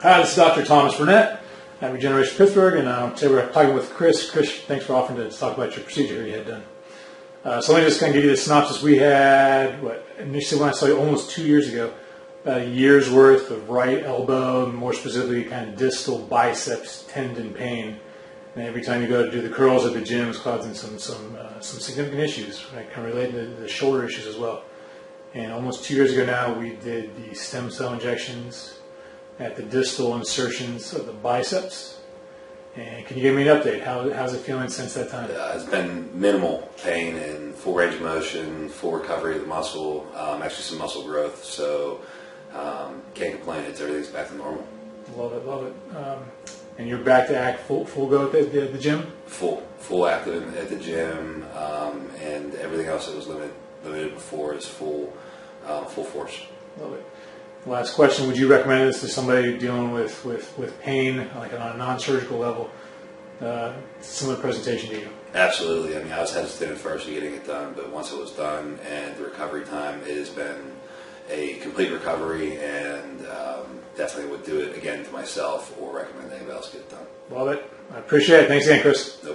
Hi, this is Dr. Thomas Burnett at Regeneration Pittsburgh, and today we're talking with Chris. Chris, thanks for offering to talk about your procedure you had done. So let me just kind of give you the synopsis. We had, initially when I saw you almost 2 years ago, about a year's worth of right elbow, more specifically kind of distal biceps tendon pain. And every time you go to do the curls at the gym, it's causing some significant issues, right? Kind of related to the shoulder issues as well. And almost 2 years ago now, we did the stem cell injections at the distal insertions of the biceps. And can you give me an update? How's it feeling since that time? It's been minimal pain and full range of motion, full recovery of the muscle, actually some muscle growth. So can't complain. Everything's back to normal. Love it, love it. And you're back to act full go at the gym? Full active at the gym, and everything else that was limited before is full force. Love it. Last question, would you recommend this to somebody dealing with pain, like on a non-surgical level, similar presentation to you? Absolutely. I mean, I was hesitant at first in getting it done, but once it was done and the recovery time, it has been a complete recovery, and definitely would do it again to myself or recommend anybody else get it done. Love it. I appreciate it. Thanks again, Chris. No